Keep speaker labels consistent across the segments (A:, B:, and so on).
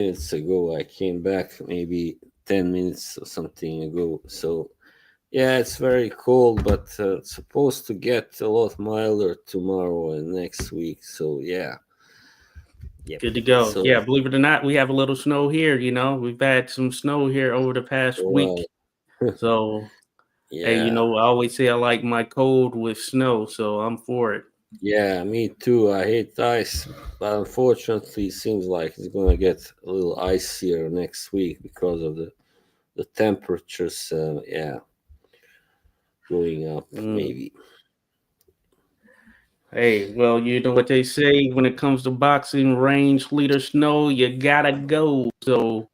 A: minutes ago. I came back maybe 10 minutes or something ago. So yeah, it's very cold, but it's supposed to get a lot milder tomorrow and next week. So yeah, yep.
B: Good to go.
A: So
B: Yeah, believe it or not, we have a little snow here. We've had some snow here over the past
A: wow,
B: week. So, hey,
A: yeah,
B: I always say I like my cold with snow, so I'm for it.
A: yeah, me too. I hate ice, but unfortunately, it seems like it's gonna get a little icier next week because of the temperatures. Yeah, going up
B: Mm.
A: maybe.
B: Hey, well, you know what they say when it comes to boxing, range, leader, snow, you gotta go. So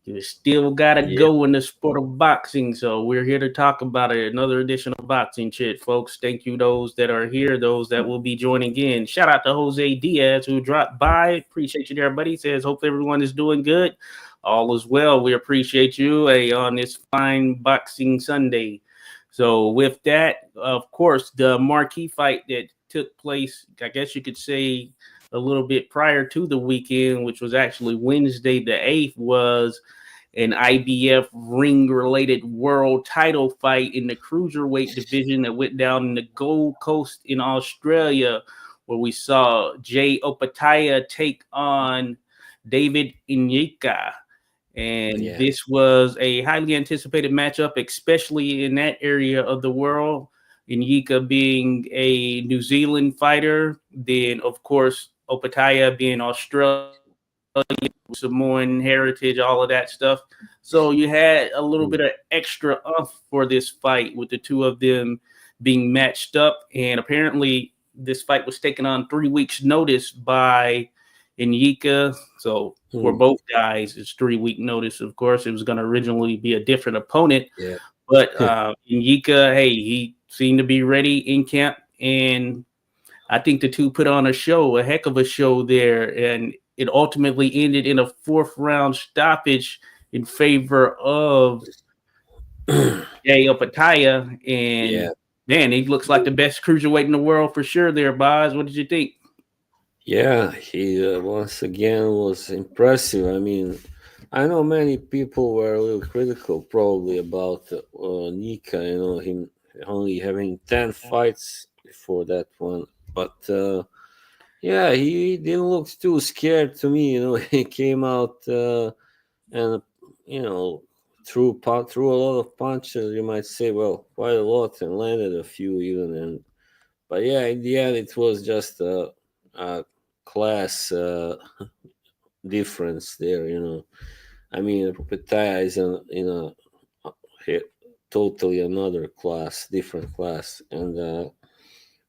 B: you still gotta
A: Yeah.
B: go in the sport of boxing. So we're here to talk about it. Another edition of Boxing Chit, folks. Thank you those that are here, those that will be joining in. Shout out to Jose Diaz who dropped by. Appreciate you there, buddy. Says hope everyone is doing good. All is well. We appreciate you on this fine boxing Sunday. So with that, of course, the marquee fight that took place, I guess you could say a little bit prior to the weekend, which was actually Wednesday the 8th, was an IBF ring related world title fight in the cruiserweight division that went down in the Gold Coast in Australia, where we saw Jai Opetaia take on David Nyika. And
A: Yeah.
B: this was a highly anticipated matchup, especially in that area of the world. Nyika being a New Zealand fighter, then, of course, Opetaia being Australia, Samoan heritage, all of that stuff. So you had a little bit of extra umph for this fight with the two of them being matched up. And apparently, this fight was taken on 3 weeks' notice by Nyika. So for
A: Mm,
B: both guys, it's 3 week notice. Of course, it was going to originally be a different opponent,
A: yeah.
B: but Nyika, hey, he seemed to be ready in camp, and I think the two put on a show, a heck of a show there, and it ultimately ended in a fourth round stoppage in favor of Jai Opetaia.
A: Yeah.
B: And man, he looks like the best cruiserweight in the world for sure. There, Boz. What did you think?
A: Yeah, he once again was impressive. I mean, I know many people were a little critical probably about Nika, him only having 10 fights before that one. But yeah, he didn't look too scared to me. He came out and, you know, threw a lot of punches. You might say, well, quite a lot, and landed a few even. But yeah, in the end, it was just a class difference there. I mean, Opetaia is he- totally another class, different class, and of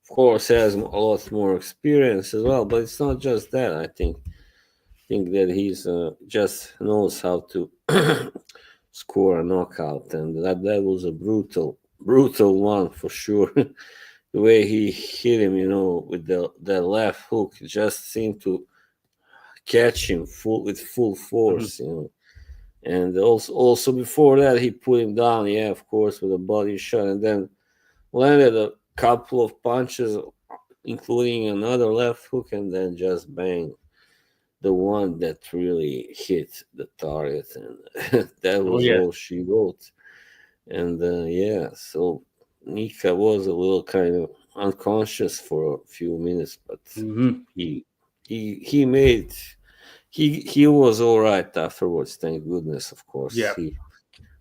A: course has a lot more experience as well. But it's not just that. I think that he's just knows how to score a knockout, and that was a brutal one for sure. The way he hit him, with the left hook, just seemed to catch him full
B: Mhm.
A: force, And also before that, he put him down, yeah, of course, with a body shot, and then landed a couple of punches, including another left hook, and then just bang, the one that really hit the target, and that
B: Oh
A: was
B: yeah.
A: all she wrote. And yeah, so Nika was a little kind of unconscious for a few minutes, but
B: Hmm.
A: he he made he was all right afterwards. Thank goodness, of course,
B: Yeah.
A: he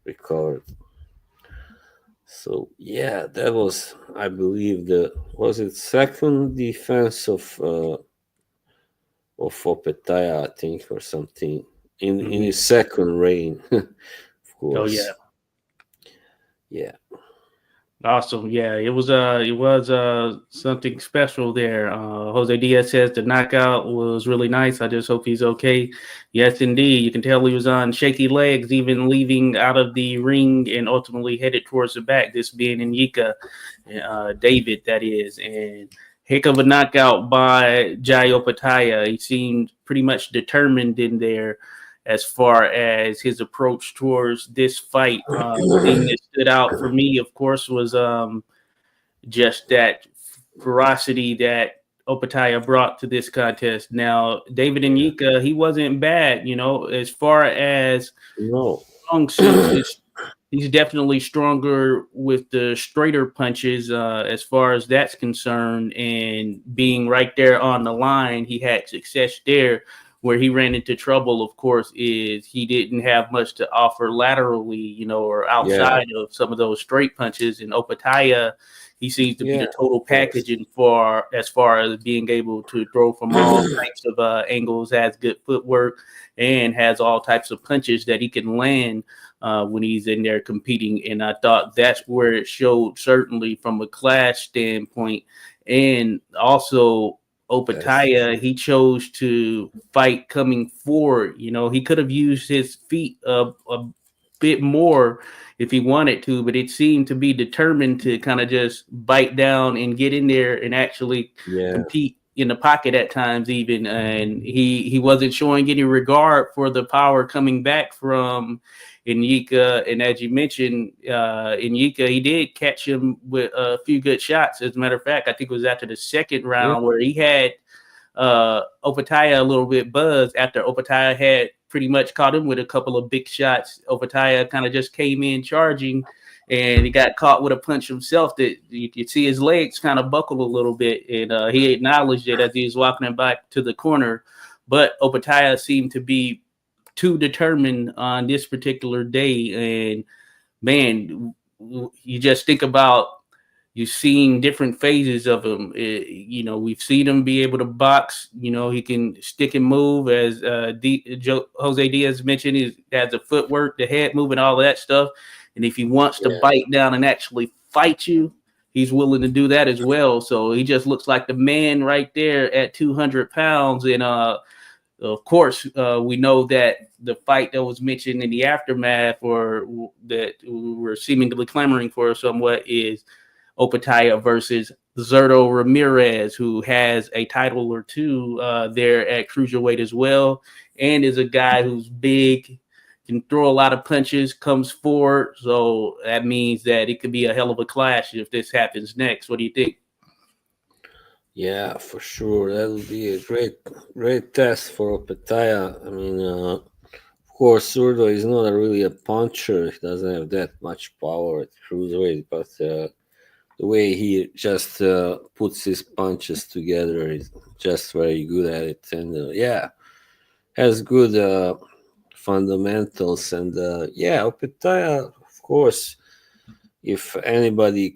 A: recovered. So yeah, that was, I believe, the was it second defense of Opetaia, I think, or something in
B: Hmm.
A: his second reign, of
B: Oh yeah.
A: course. Yeah,
B: Awesome. Yeah, it was something special there. Jose Diaz says the knockout was really nice. I just hope he's okay. Yes, indeed. You can tell he was on shaky legs, even leaving out of the ring and ultimately headed towards the back. This being in Yika, David, that is, and heck of a knockout by Jai Opetaia. He seemed pretty much determined in there as far as his approach towards this fight. The thing that stood out for me, of course, was just that ferocity that Opetaia brought to this contest. Now, David Nyika, he wasn't bad, as far as
A: No.
B: strong suits. He's definitely stronger with the straighter punches as far as that's concerned. And being right there on the line, he had success there. Where he ran into trouble, of course, is he didn't have much to offer laterally, or outside of some of those straight punches. And Opetaia, he seems to be the total package as far as being able to throw from all types of angles, has good footwork, and has all types of punches that he can land when he's in there competing. And I thought that's where it showed, certainly from a class standpoint. And also Opetaia, he chose to fight coming forward. He could have used his feet a bit more if he wanted to, but it seemed to be determined to kind of just bite down and get in there and actually compete in the pocket at times even. And he wasn't showing any regard for the power coming back from Nyika. And as you mentioned, Nyika, he did catch him with a few good shots. As a matter of fact, I think it was after the second round where he had Opetaia a little bit buzzed after Opetaia had pretty much caught him with a couple of big shots. Opetaia kind of just came in charging, and he got caught with a punch himself that you could see his legs kind of buckle a little bit, and he acknowledged it as he was walking him back to the corner. But Opetaia seemed to be too determined on this particular day, and man, you just think about, you've seen different phases of him. We've seen him be able to box. He can stick and move, as Jose Diaz mentioned. He has the footwork, the head movement, all of that stuff. And if he wants to bite down and actually fight you, he's willing to do that as well. So he just looks like the man right there at 200 pounds. And of course, we know that the fight that was mentioned in the aftermath, or that we're seemingly clamoring for somewhat, is Opetaia versus Zurdo Ramirez, who has a title or two there at Cruiserweight as well, and is a guy who's big, can throw a lot of punches, comes forward. So that means that it could be a hell of a clash if this happens next. What do you think?
A: Yeah, for sure. That would be a great test for Opetaia. I mean, of course, Zurdo is not really a puncher. He doesn't have that much power at Cruiserweight, but the way he just puts his punches together is just very good at it. And has good fundamentals. And Opetaia, of course, if anybody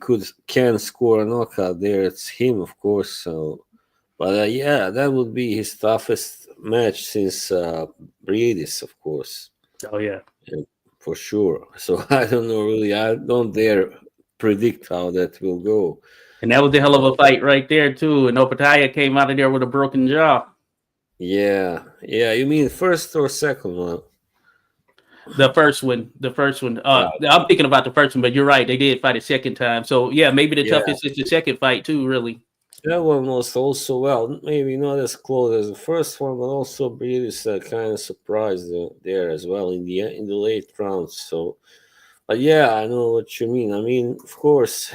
A: can score a knockout there, it's him, of course. So, but that would be his toughest match since Briedis, of course.
B: Oh yeah,
A: for sure. So I don't know really. I don't dare predict how that will go.
B: And that was a hell of a fight right there too. And Opetaia came out of there with a broken jaw.
A: Yeah. You mean first or second one?
B: The first one. I'm thinking about the first one, but you're right. They did fight a second time. So yeah, maybe the toughest is the second fight too. Really.
A: That one was also maybe not as close as the first one, but also Briedis kind of surprised there as well in the late rounds. So, but I know what you mean. I mean, of course,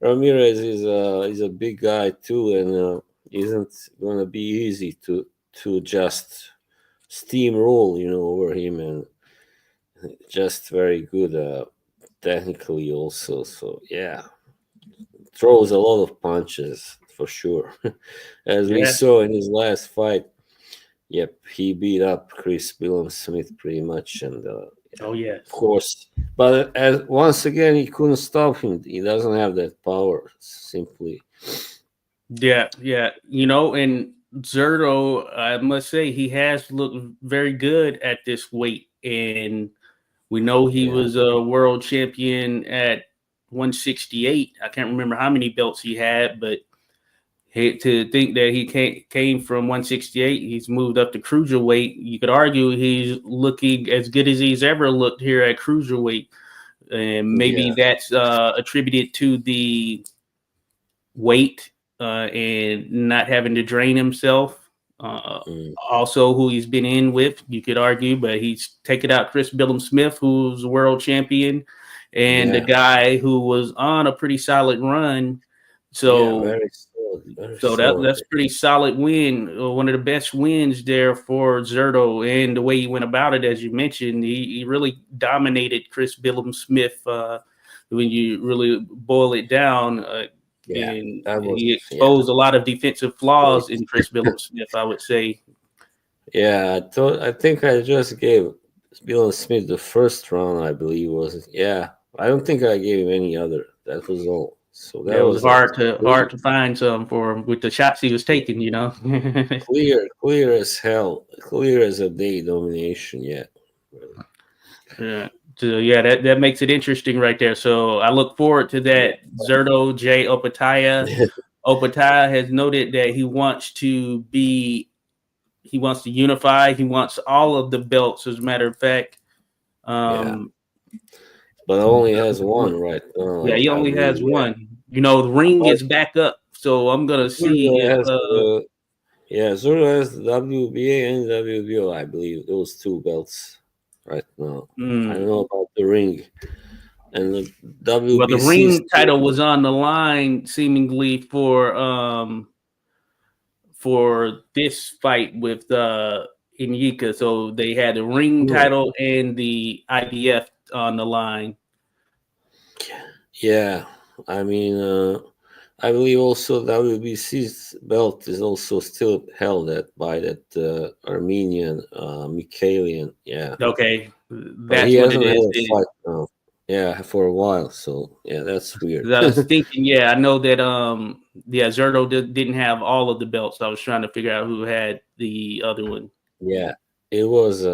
A: Ramirez is a big guy too, and isn't going to be easy to just steamroll, over him, and just very good technically also. So throws a lot of punches for sure, as we saw in his last fight. Yep, he beat up Chris Billum-Smith pretty much, and of course. But once again, he couldn't stop him. He doesn't have that power, simply.
B: Yeah. And Zurdo, I must say, he has looked very good at this weight, and we know he was a world champion at 168. I can't remember how many belts he had, but to think that he came from 168, he's moved up to Cruiserweight. You could argue he's looking as good as he's ever looked here at Cruiserweight, and maybe that's attributed to the weight and not having to drain himself. Also, who he's been in with, you could argue, but he's taken out Chris Billum-Smith, who's a world champion, and the guy who was on a pretty solid run. So,
A: very solid. very
B: So
A: solid.
B: that's pretty solid win. One of the best wins there for Zerto, and the way he went about it, as you mentioned, he really dominated Chris Billum Smith. When you really boil it down,
A: Yeah,
B: and
A: that was
B: he exposed a lot of defensive
A: great.
B: flaws in Chris Billum Smith, I would say.
A: Yeah, I think I just gave Bill Smith the first round. I believe was it? Yeah. I don't think I gave him any other. That was all. So
B: Yeah,
A: that
B: it was
A: was a
B: hard to find some for him with the shots he was taking, you know.
A: clear as hell, clear as a day domination. Yeah, really.
B: Yeah. So yeah, that makes it interesting right there. So I look forward to that. Zerto Jai Opetaia. Opetaia has noted that he wants to unify. He wants all of the belts. As a matter of fact,
A: Yeah,
B: um,
A: but only has one right now.
B: yeah, he
A: I
B: only
A: believe.
B: has
A: Yeah,
B: one. You know, the ring
A: but
B: is back up, so I'm gonna see
A: Zurdo
B: if.
A: has the Zurdo has the WBA and WBO. I believe those two belts right now. I don't
B: Mm,
A: know about the ring and the
B: well, the
A: WBC.
B: ring title was on the line, seemingly for this fight with Nyika. So they had the ring
A: Oh,
B: title and the IBF on the line.
A: yeah, I mean, I believe also WBC's belt is also still held by that Armenian Mikhailian. Yeah,
B: Okay,
A: but he
B: that's what it
A: hasn't had
B: is.
A: a fight now. Yeah, for a while. So yeah, that's weird.
B: I was thinking, yeah, I know that yeah, Zerto didn't have all of the belts. I was trying to figure out who had the other one.
A: Yeah, it was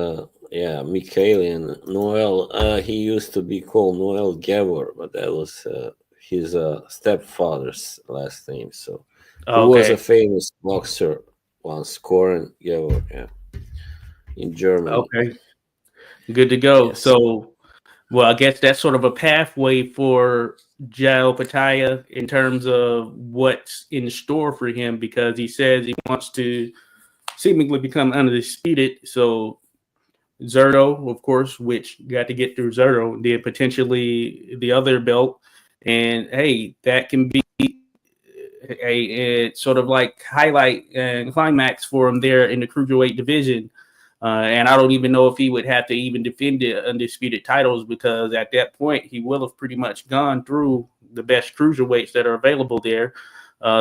A: Mikhailian Noel. He used to be called Noel Gabor, but that was his stepfather's last name. So who was a
B: Okay,
A: famous boxer once, Corin Gabor, yeah, in Germany.
B: okay, good to go.
A: Yes.
B: So, well, I guess that's sort of a pathway for Jai Opetaia in terms of what's in store for him because he says he wants to seemingly become undisputed. So Zerto, of course, which got to get through Zerto, then potentially the other belt. And hey, that can be a sort of like highlight and climax for him there in the cruiserweight division. And I don't even know if he would have to even defend the undisputed titles because at that point he will have pretty much gone through the best cruiserweights that are available there.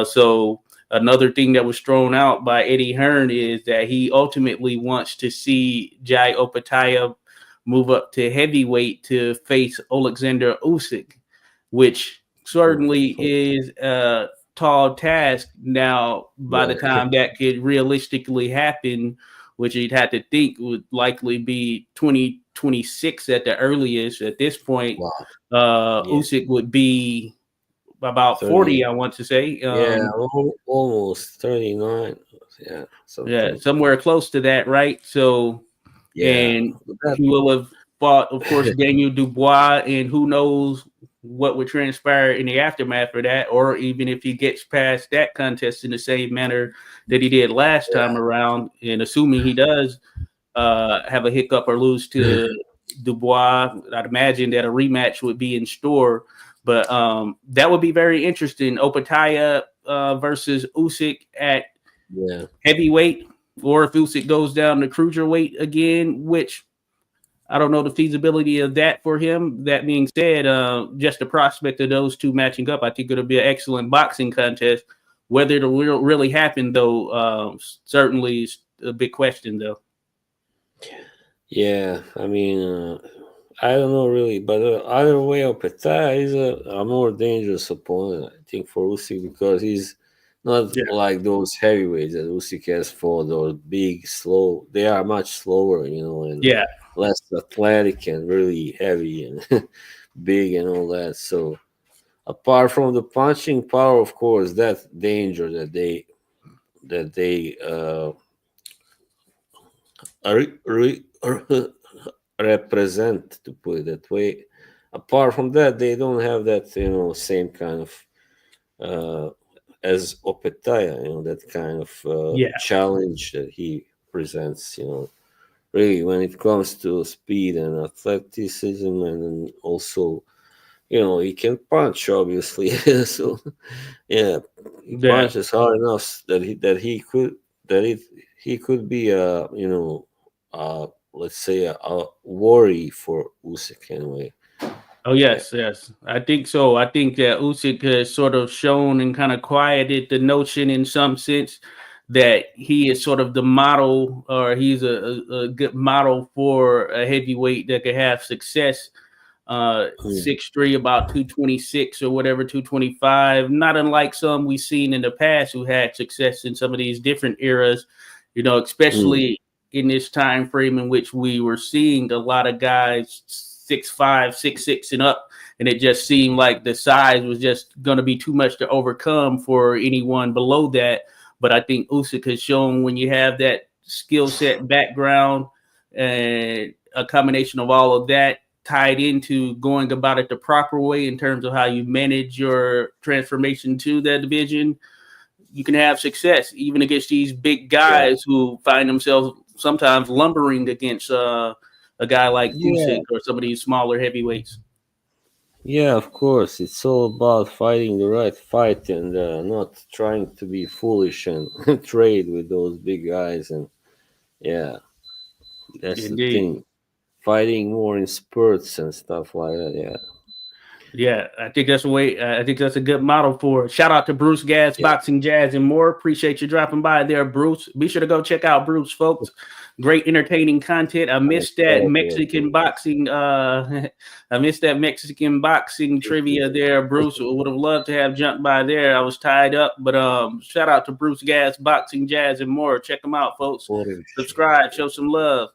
B: So another thing that was thrown out by Eddie Hearn is that he ultimately wants to see Jai Opetaia move up to heavyweight to face Alexander Usyk, which certainly is tall task now by the
A: Yeah.
B: time that could realistically happen, which you'd have to think would likely be 2026 at the earliest. At this point,
A: Wow. Yeah.
B: Usyk would be about
A: 30.
B: 40, I want to say.
A: Yeah, almost 39. Yeah,
B: Yeah,
A: something.
B: somewhere close to that, right? So,
A: Yeah.
B: and
A: But that,
B: he will have fought, of course, Daniel Dubois, and who knows what would transpire in the aftermath of that, or even if he gets past that contest in the same manner that he did last time around, and assuming he does have a hiccup or lose to Dubois, I'd imagine that a rematch would be in store. But that would be very interesting. Opetaia versus Usyk at
A: yeah.
B: heavyweight, or if Usyk goes down to cruiserweight again, which I don't know the feasibility of that for him. That being said, just the prospect of those two matching up, I think it'll be an excellent boxing contest. Whether it'll really happen, though, certainly is a big question, though.
A: Yeah, I mean, I don't know really, but either way, Opeta is a more dangerous opponent, I think, for Usyk because he's not
B: Yeah.
A: like those heavyweights that Usyk has fought, those big, slow. They are much slower, and
B: Yeah.
A: less athletic and really heavy and big and all that. So, apart from the punching power, of course, that danger that they represent, to put it that way. Apart from that, they don't have that same kind of as Opetaya, that kind of
B: Yeah.
A: challenge that he presents. Really when it comes to speed and athleticism, and then also he can punch obviously. So yeah, he
B: Yeah.
A: punches hard enough that he could that it he could be let's say a worry for Usyk anyway.
B: Oh
A: Yeah.
B: yes, yes. I think so. I think that Usyk has sort of shown and kind of quieted the notion in some sense that he is sort of the model, or he's a good model for a heavyweight that could have success.
A: Mm,
B: 6'3", about 226 or whatever, 225. Not unlike some we've seen in the past who had success in some of these different eras.
A: mm,
B: Especially in this time frame in which we were seeing a lot of guys 6'5", 6'6", and up, and it just seemed like the size was just going to be too much to overcome for anyone below that. But I think Usyk has shown when you have that skill set background and a combination of all of that tied into going about it the proper way in terms of how you manage your transformation to that division, you can have success even against these big
A: yeah.
B: guys who find themselves sometimes lumbering against a guy like
A: Yeah.
B: Usyk or some of these smaller heavyweights.
A: Yeah, of course. It's all about fighting the right fight and not trying to be foolish and trade with those big guys. And yeah, that's the
B: Indeed.
A: thing. Fighting more in spurts and stuff like that. Yeah.
B: Yeah, I think that's a way. I think that's a good model for it. Shout out to Bruce Gas,
A: Yeah.
B: Boxing Jazz, and more. Appreciate you dropping by there, Bruce. Be sure to go check out Bruce, folks. Great entertaining content. I
A: I'm
B: missed that
A: terrible at
B: Mexican
A: this.
B: boxing. I missed that Mexican boxing trivia there, Bruce. Would have loved to have jumped by there. I was tied up, but shout out to Bruce Gas, Boxing Jazz, and more. Check them out, folks. Subscribe, show some love.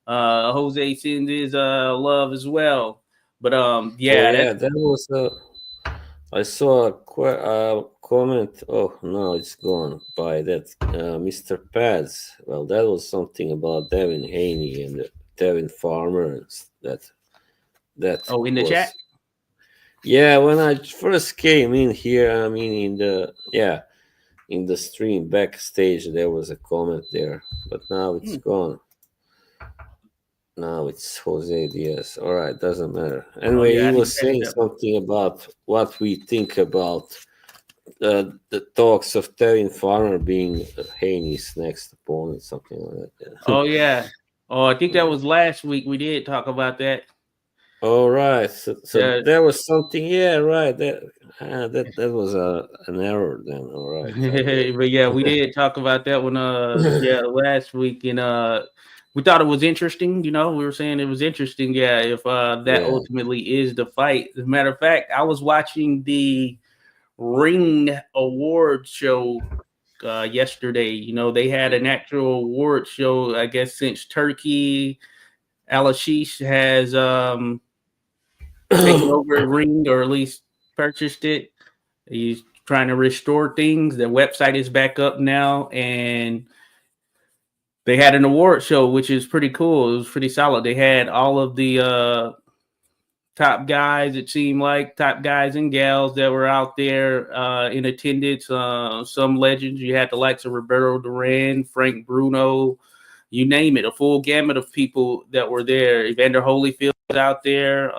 B: Jose sends his love as well. But
A: Oh
B: yeah,
A: yeah,
B: that's
A: that was I saw a comment. Oh no, it's gone by that Mr. Pads. Well, that was something about Devin Haney and Devin Farmer and that
B: in the chat.
A: was yeah. When I first came in here, I mean in the stream backstage there was a comment there, but now it's
B: Hmm.
A: gone. Now it's Jose Diaz. All right, doesn't matter.
B: Oh
A: Anyway,
B: yeah,
A: he
B: I didn't
A: was
B: catch
A: saying
B: that.
A: something about what we think about the talks of Tevin Farmer being Haney's next opponent, something like that.
B: Oh yeah. Oh, I think that was last week. We did talk about that.
A: All right, so
B: Yeah.
A: there was something. Yeah, right. That was an error then. All right, I get it.
B: But yeah, we did talk about that one. Yeah, last week, and we thought it was interesting. We were saying it was interesting. Yeah, if that
A: Yeah.
B: ultimately is the fight. As a matter of fact, I was watching the Ring Award show yesterday. They had an actual award show. I guess since Turkey, Alashish has taken over Ring, or at least purchased it. He's trying to restore things. The website is back up now, and they had an award show, which is pretty cool. It was pretty solid. They had all of the top guys, it seemed like, top guys and gals that were out there in attendance. Some legends. You had the likes of Roberto Duran, Frank Bruno, you name it, a full gamut of people that were there. Evander Holyfield was out there,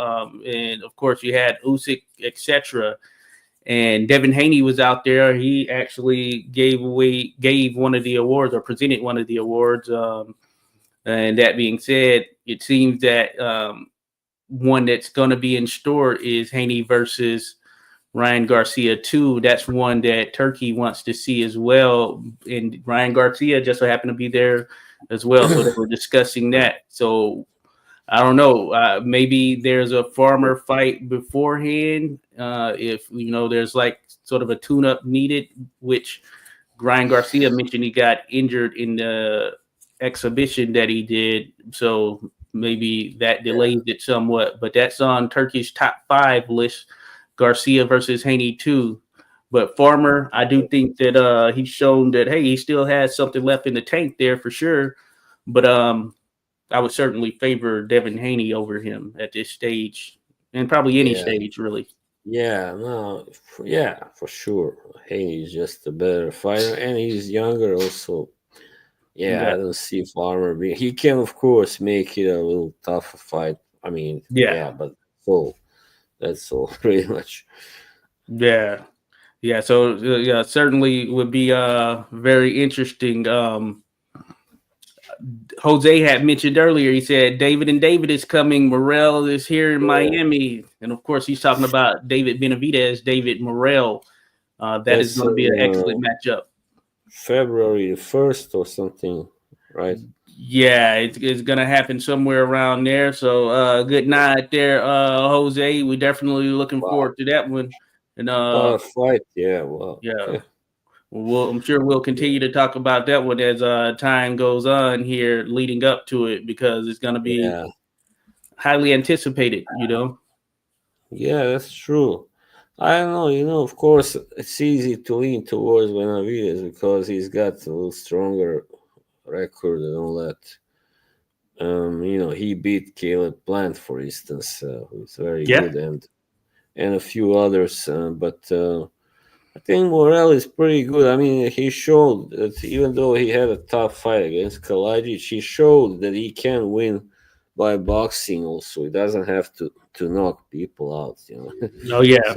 B: and of course you had Usyk, etc. And Devin Haney was out there. He actually gave one of the awards, or presented one of the awards. And that being said, it seems that one that's going to be in store is Haney versus Ryan Garcia 2. That's one that Turkey wants to see as well. And Ryan Garcia just so happened to be there as well. So they were discussing that. So I don't know. Maybe there's a farmer fight beforehand. If there's like sort of a tune-up needed, which Ryan Garcia mentioned he got injured in the exhibition that he did. So maybe that
A: Yeah.
B: delays it somewhat. But that's on Turkey's top 5 list. Garcia versus Haney 2. But Farmer, I do think that he's shown that hey, he still has something left in the tank there for sure. But I would certainly favor Devin Haney over him at this stage, and probably any
A: Yeah.
B: stage really.
A: Yeah. No. Yeah, for sure. Haney is just a better fighter, and he's younger also. Yeah,
B: Yeah,
A: I don't see Farmer being. He can, of course, make it a little tougher fight. I mean,
B: yeah,
A: yeah, but so That's all, pretty much.
B: Yeah. Yeah, so yeah, certainly would be very interesting. Jose had mentioned earlier, he said David and David is coming. Morrell is here in
A: Yeah,
B: Miami. And of course, he's talking about David Benavidez, David Morrell. That is
A: that's
B: going to be an excellent matchup.
A: February 1st or something, right?
B: Yeah, it's going to happen somewhere around there. So good night there, Jose. We're definitely looking
A: Wow,
B: forward to that one. And
A: what a fight! Yeah, wow.
B: yeah, I'm sure we'll continue to talk about that one as time goes on here leading up to it because it's going to be
A: Yeah,
B: highly anticipated, you know.
A: yeah, that's true. I don't know, of course, it's easy to lean towards Benavides because he's got a little stronger record and all that. He beat Caleb Plant, for instance, who's very
B: Yeah.
A: good, and a few others. But I think Morel is pretty good. I mean, he showed that even though he had a tough fight against Kalajic, he showed that he can win by boxing. Also, he doesn't have to knock people out.
B: Oh yeah.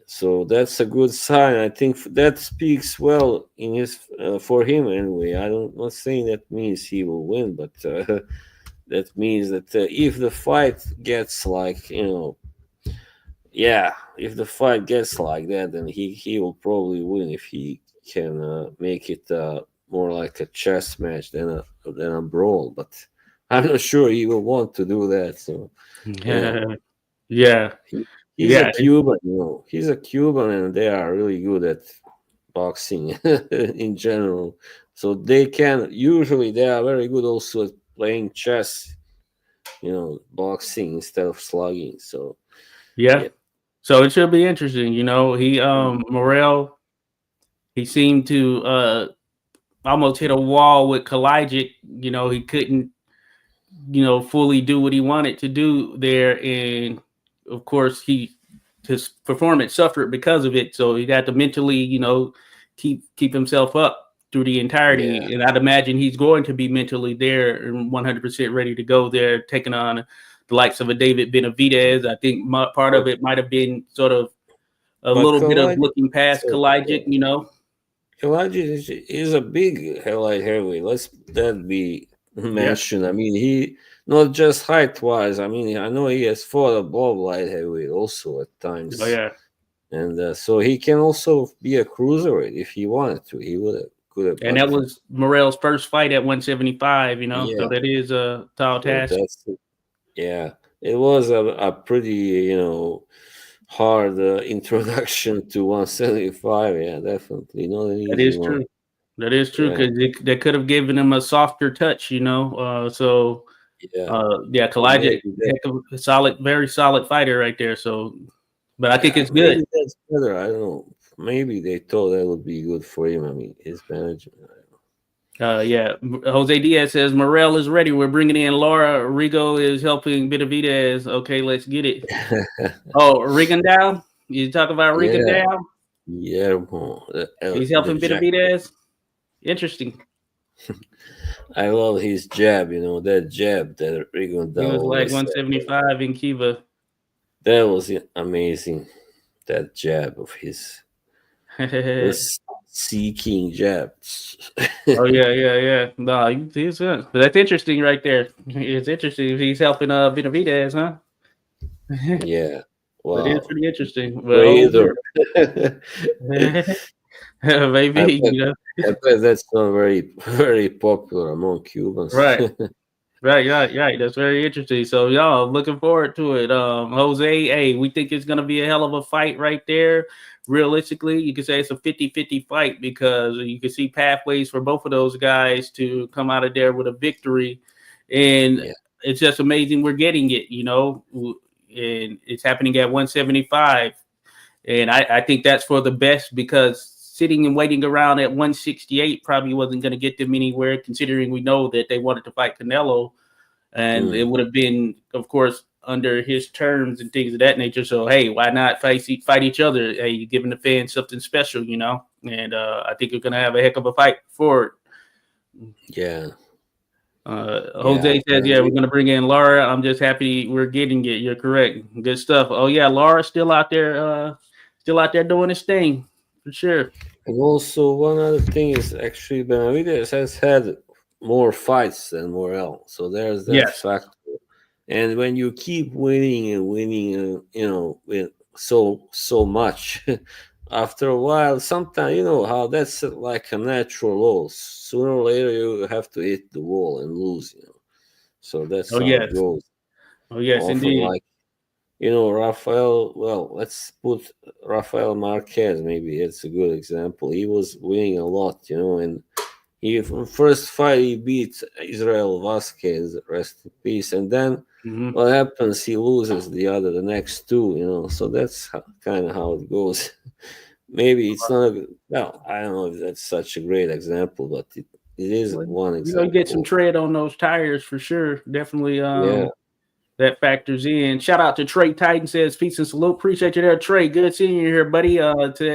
A: So that's a good sign. I think that speaks well in his for him anyway. Not saying that means he will win, but that means that if the fight gets like yeah, if the fight gets like that, then he will probably win if he can make it more like a chess match than a brawl. But I'm not sure he will want to do that. So
B: Yeah. Yeah.
A: he, he's a
B: Yeah.
A: Cuban. He's a Cuban, and they are really good at boxing in general. So they are very good also at playing chess. Boxing instead of slugging. So
B: Yeah.
A: yeah,
B: So it should be interesting, you know. He Morel, he seemed to almost hit a wall with Kalajic. You know, he couldn't, fully do what he wanted to do there. And of course his performance suffered because of it. So he had to mentally, keep himself up through the
A: yeah.
B: entirety. And I'd imagine he's going to be mentally there and 100% ready to go there, taking on the likes of a David Benavidez. I think part of
A: But
B: it might have been sort of a
A: but
B: little bit of
A: Kalaj
B: looking past Kalajic, you know.
A: is a big light heavyweight. Let's that be
B: Yeah.
A: mentioned. I mean, he not just height wise. I mean, I know he has fought above light heavyweight also at
B: Oh
A: times,
B: yeah.
A: and so he can also be a cruiserweight if he wanted to. He would have, could have,
B: And
A: but
B: that was Morel's first fight at 175, you know. So
A: yeah.
B: that is a tall
A: So
B: task.
A: that's yeah. It was a pretty hard introduction to 175. Yeah, definitely not an
B: That
A: easy
B: is
A: one.
B: true. That is true
A: Yeah,
B: because they could have given him a softer touch, you know.
A: yeah.
B: Yeah,
A: Or
B: Kalajic, heck of a solid, very solid fighter right there. So, but I think it's good.
A: maybe that's better. I don't know. Maybe they thought that would be good for him. I mean, his management.
B: Yeah, Jose Diaz says Morel is ready. We're bringing in Laura. Rigo is helping Benavidez. Okay, let's get it. Oh, Rigondeaux. You talk about
A: Yeah,
B: Rigondeaux?
A: Guillermo,
B: He's
A: the
B: helping
A: Jack.
B: Benavidez. Interesting.
A: I love his jab. That jab that Rigonda
B: He was like
A: always had.
B: 175 in Kiva.
A: That was amazing. That jab of his.
B: Oh
A: This seeking jab.
B: yeah. No, he's good. But that's interesting right there. It's interesting. He's helping Benavidez, huh?
A: Yeah.
B: That is
A: Wow.
B: pretty interesting. Well,
A: Breather. I
B: maybe,
A: bet, I bet that's not very, very popular among Cubans.
B: right. Right. That's very interesting. So y'all looking forward to it. Jose, hey, we think it's gonna be a hell of a fight right there. Realistically, you could say it's a 50-50 fight because you can see pathways for both of those guys to come out of there with a victory. And
A: Yeah.
B: it's just amazing we're getting it, you know. And it's happening at 175. And I think that's for the best because sitting and waiting around at 168 probably wasn't going to get them anywhere, considering we know that they wanted to fight Canelo. And it
A: Mm.
B: would have been, of course, under his terms and things of that nature. So, hey, why not fight each other? Hey, you're giving the fans something special, you know? And I think we're going to have a heck of a fight for it.
A: Yeah.
B: Jose says, "Yeah, we're gonna bring in Laura. I'm just happy we're getting it. You're correct. Good stuff. Oh yeah, Laura's still out there, doing his thing for sure.
A: And also, one other thing is actually Benavides has had more fights than Morel, so there's that
B: Yes.
A: factor. And when you keep winning and winning, with so much, after a while, sometimes you know how that's like a natural law. Sooner or later, you have to hit the wall and lose. So that's
B: Oh
A: how it
B: yes.
A: goes.
B: Oh yes,
A: Often,
B: indeed.
A: like Rafael. Well, let's put Rafael Marquez. Maybe it's a good example. He was winning a lot, and he first fight he beat Israel Vasquez, rest in peace, and then
B: Mm-hmm.
A: what happens? He loses the next two, So that's kind of how it goes. Maybe it's not well. I don't know if that's such a great example, but it is
B: Well,
A: one
B: you get some
A: example.
B: tread on those tires for sure. Definitely.
A: Yeah.
B: That factors in. Shout out to Trey Titan says, peace and salute. Appreciate you there, Trey. Good seeing you here, buddy.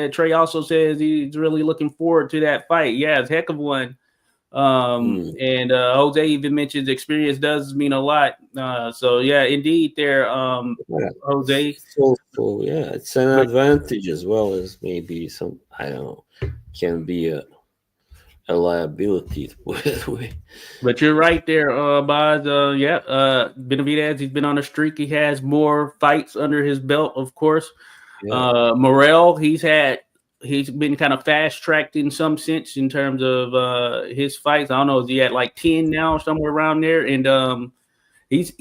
B: Trey also says he's really looking forward to that fight. Yeah, it's a heck of one.
A: Mm.
B: And Jose even mentions experience does mean a lot. So yeah, indeed there,
A: Yeah.
B: Jose.
A: It's also, it's an
B: But
A: advantage as well as maybe some, I don't know, can be a liability to put it away.
B: But you're right there, Boz. Benavidez, he's been on a streak. He has more fights under his belt, of course.
A: Yeah.
B: Morel, he's been kind of fast tracked in some sense in terms of his fights. I don't know, is he at like 10 now, somewhere around there? And he's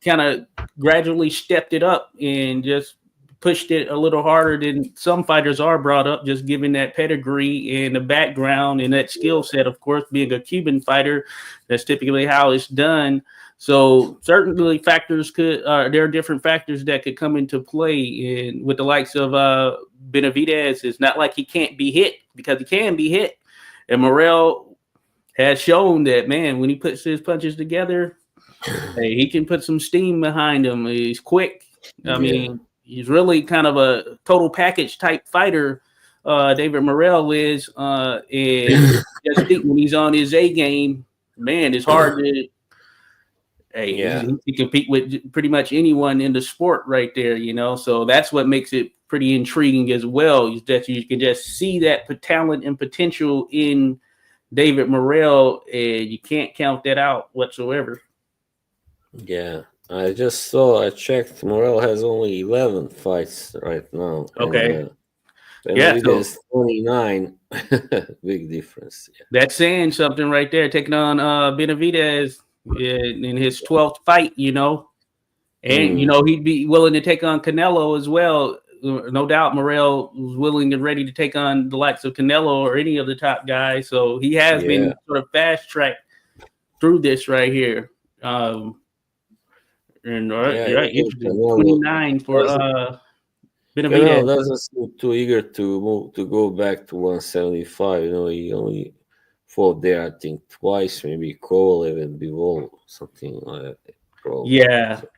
B: kind of gradually stepped it up and just pushed it a little harder than some fighters are brought up, just given that pedigree and the background and that skill set. Of course, being a Cuban fighter, that's typically how it's done. So certainly there are different factors that could come into play. And with the likes of Benavidez, it's not like he can't be hit, because he can be hit. And Morel has shown that, man, when he puts his punches together, hey, he can put some steam behind him. He's quick. I mean, he's really kind of a total package type fighter. David Morel is, and just think when he's on his A game, man, it's hard to. Hey, he can compete with pretty much anyone in the sport right there, So that's what makes it pretty intriguing as well, is that you can just see that talent and potential in David Morel, and you can't count that out whatsoever.
A: Yeah, I checked. Morel has only 11 fights right now.
B: Okay.
A: And
B: Yeah,
A: Benavidez 29. Big difference. Yeah.
B: That's saying something right there. Taking on Benavidez in his 12th fight, and he'd be willing to take on Canelo as well. No doubt, Morel was willing and ready to take on the likes of Canelo or any of the top guys. So he has been sort of fast tracked through this right here. Interesting. 29 for Benavidez.
A: Canelo doesn't seem too eager to go back to 175. He only fought there, I think, twice, maybe Kovalev and Bivol, something like that. Probably.
B: Yeah. So.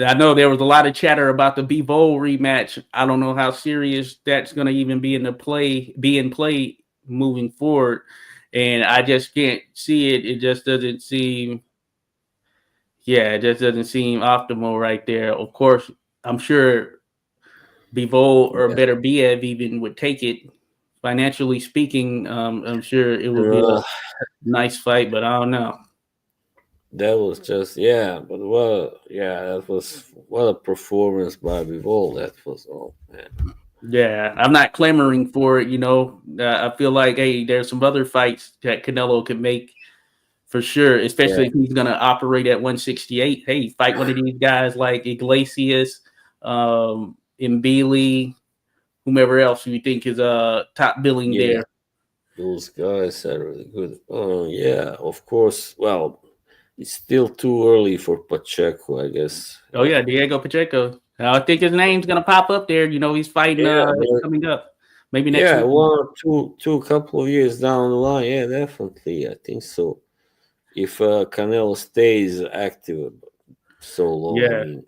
B: I know there was a lot of chatter about the Bivol rematch. I don't know how serious that's going to even be in play moving forward. And I just can't see it. It just doesn't seem. Yeah, it just doesn't seem optimal right there. Of course, I'm sure Bivol or Better Biev even would take it. Financially speaking, I'm sure it would be a nice fight, but I don't know.
A: That was just that was what a performance by Bivol. That was man.
B: Yeah, I'm not clamoring for it. I feel like, hey, there's some other fights that Canelo can make for sure, especially if he's gonna operate at 168. Hey, fight one of these guys like Iglesias, Mbili, whomever else you think is top billing there.
A: Those guys are really good. Oh yeah, of course. Well, it's still too early for Pacheco, I guess.
B: Oh yeah, Diego Pacheco. I think his name's gonna pop up there. He's fighting coming up. Maybe next week.
A: 1 or 2 couple of years down the line. Yeah, definitely. I think so. If Canelo stays active so long,